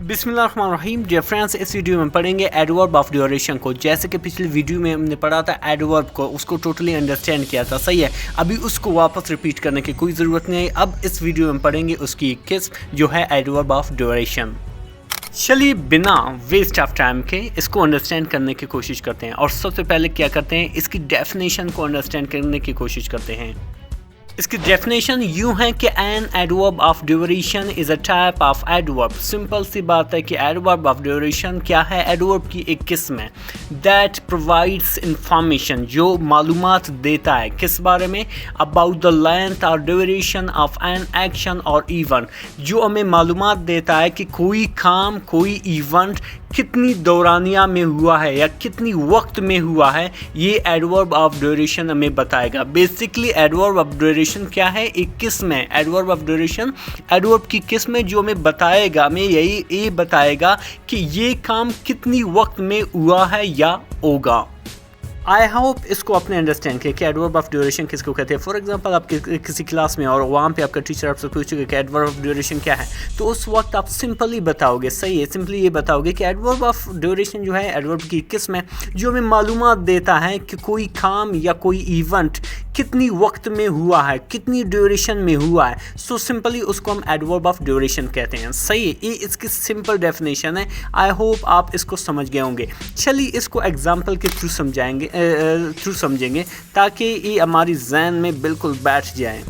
बिस्मिल्लाहिर्रहमानिर्रहीम। Dear friends, इस video में पढ़ेंगे एडवर्ब ऑफ ड्यूरेशन को। जैसे कि पिछली वीडियो में हमने पढ़ा था एडवर्ब को, उसको टोटली अंडरस्टैंड किया था, सही है। अभी उसको वापस रिपीट करने की कोई ज़रूरत नहीं है। अब इस वीडियो में पढ़ेंगे उसकी एक किस्म जो है एडवर्ब ऑफ ड्यूरेशन। चलिए बिना वेस्ट ऑफ टाइम के इसको अंडरस्टैंड करने की कोशिश करते हैं और सबसे पहले क्या करते हैं, इसकी डेफिनेशन को अंडरस्टैंड करने की कोशिश करते हैं। इसकी डेफिनेशन यूं है कि an adverb of duration is a type of adverb. Simple सी बात है कि एडवर्ब ऑफ ड्यूरेशन क्या है, एडवर्ब की एक किस्म है दैट प्रोवाइड्स इंफॉर्मेशन, जो मालूमात देता है किस बारे में, अबाउट द लेंथ और ड्यूरेशन ऑफ एन एक्शन और इवेंट, जो हमें मालूमात देता है कि कोई काम, कोई इवेंट कितनी दौरानिया में हुआ है या कितनी वक्त में हुआ है, ये एडवर्ब ऑफ ड्यूरेशन हमें बताएगा। बेसिकली एडवर्ब ऑफ ड्यूरेशन क्या है, एक किस्म है। एडवर्ब ऑफ ड्यूरेशन एडवर्ब की किस्म है जो हमें बताएगा, हमें ये बताएगा कि ये काम कितनी वक्त में हुआ है या होगा। आई होप इसको आपने अंडरस्टैंड किया कि एडवर्ब ऑफ ड्यूरेशन किसको कहते हैं। फॉर एग्जांपल आप किसी क्लास में और वहाँ पे आपका टीचर आपसे पूछेगा कि एडवर्ब ऑफ ड्यूरेशन क्या है, तो उस वक्त आप सिंपली बताओगे, सही है, सिंपली ये बताओगे कि एडवर्ब ऑफ ड्यूरेशन जो है एडवर्ब की किस्म है जो हमें मालूमात देता है कि कोई काम या कोई इवेंट कितनी वक्त में हुआ है, कितनी ड्यूरेशन में हुआ है। सो सिंपली उसको हम एडवर्ब ऑफ ड्यूरेशन कहते हैं, सही है। ये इसकी सिंपल डेफिनेशन है। आई होप आप इसको समझ गए होंगे। चलिए इसको एग्जाम्पल के थ्रू समझेंगे ताकि ये हमारी ज़हन में बिल्कुल बैठ जाए।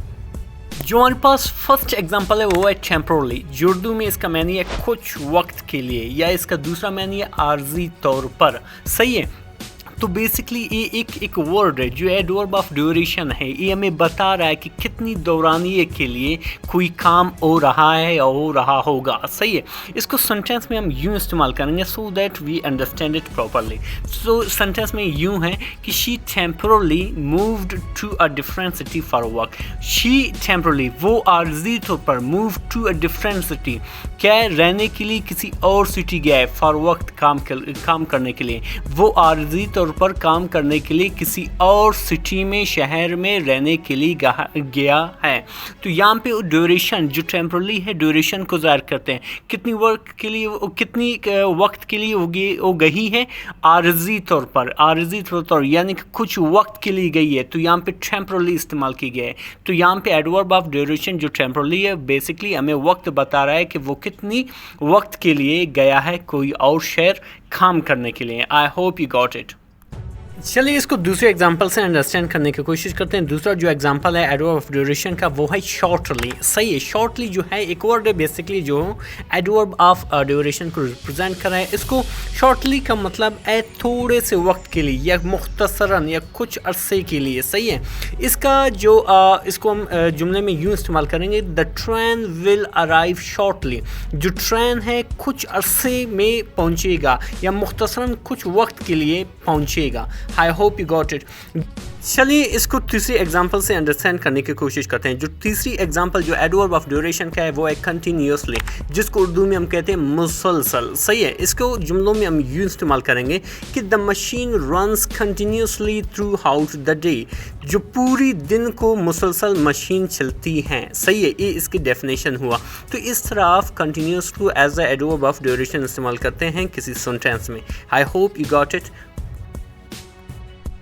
जो हमारे पास फर्स्ट एग्जांपल है वो है टेम्पोरली। उर्दू में इसका मैनी है कुछ वक्त के लिए, या इसका दूसरा मैनी है आर्जी तौर पर, सही है। तो बेसिकली ये एक वर्ड है जो एडवर्ब ऑफ ड्यूरेशन है। ये हमें बता रहा है कि कितनी दौरानिए के लिए कोई काम हो रहा है या हो रहा होगा, सही है। इसको सेंटेंस में हम यूँ इस्तेमाल करेंगे so that we understand it properly. So sentence में यूँ है कि she temporarily moved to a different city for work. She temporarily, वो आर्जी तौर पर, move to a different city, क्या रहने के लिए किसी और सिटी गया है, फॉर वक्त काम करने के लिए। वो आर्जी तौर पर काम करने के लिए किसी और सिटी में, शहर में रहने के लिए गया है। तो यहाँ पे ड्यूरेशन जो टेम्पोरली है, ड्यूरेशन को ज़ाहिर करते हैं कितनी वर्क के लिए, कितनी वक्त के लिए वो गई है, आर्जी तौर पर, आर्जी तौर पर यानी कि कुछ वक्त के लिए गई है। तो यहाँ पे टेम्पोरली इस्तेमाल की गई है। तो यहाँ पे एडवर्ब ऑफ ड्यूरेशन जो टेम्पोरली है बेसिकली हमें वक्त बता रहा है कि वो कितनी वक्त के लिए गया है कोई और शहर काम करने के लिए। आई होप यू गॉट इट। चलिए इसको दूसरे एग्जांपल से अंडरस्टैंड करने की कोशिश करते हैं। दूसरा जो एग्जांपल है एडवर्ब ऑफ ड्यूरेशन का वो है शॉर्टली, सही है। शॉर्टली जो है एक वर्ड है बेसिकली जो एडवर्ब ऑफ ड्यूरेशन को रिप्रेजेंट कर रहा है। इसको शॉर्टली का मतलब है थोड़े से वक्त के लिए या मुख्तसरन या कुछ अरसे के लिए, सही है। इसका जो इसको हम जुमले में यूँ इस्तेमाल करेंगे, the train will arrive shortly. जो ट्रेन है कुछ अरसे में पहुँचेगा या मुख्तसरन कुछ वक्त के लिए पहुँचेगा। I hope you got it. चलिए इसको तीसरी एग्जांपल से अंडरस्टैंड करने की कोशिश करते हैं। जो तीसरी एग्जांपल जो एडवर्ब ऑफ ड्यूरेशन का है वो है कंटिन्यूसली, जिसको उर्दू में हम कहते हैं मुसलसल, सही है। इसको जुमलों में हम यूँ इस्तेमाल करेंगे कि the machine runs continuously through out the day. जो पूरी दिन को मुसलसल मशीन चलती हैं, सही है। ये इसकी डेफिनेशन हुआ। तो इस तरह आप कंटिन्यूस को as a adverb of duration इस्तेमाल करते हैं किसी सेंटेंस में। I hope you got it.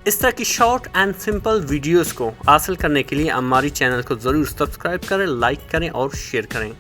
इस तरह की शॉर्ट एंड सिंपल वीडियोस को हासिल करने के लिए हमारी चैनल को ज़रूर सब्सक्राइब करें, लाइक करें और शेयर करें।